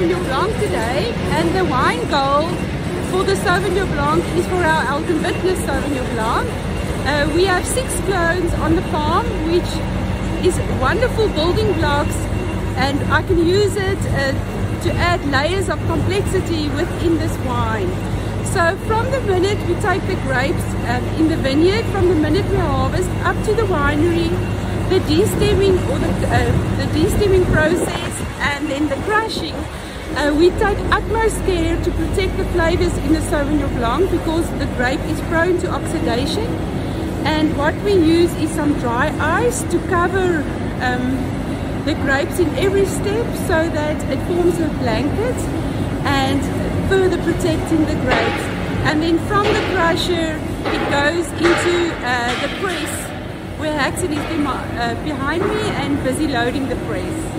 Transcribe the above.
Sauvignon Blanc today, and the wine goal for the Sauvignon Blanc is for our Alton Witness Sauvignon Blanc. We have 6 clones on the farm, which is wonderful building blocks, and I can use it to add layers of complexity within this wine. So from the minute we take the grapes in the vineyard, from the minute we harvest up to the winery, the destemming or the destemming process, and then the crushing, we take utmost care to protect the flavors in the Sauvignon Blanc because the grape is prone to oxidation. And what we use is some dry ice to cover the grapes in every step so that it forms a blanket and further protecting the grapes. And then from the crusher it goes into the press, where Haxon is behind me and busy loading the press.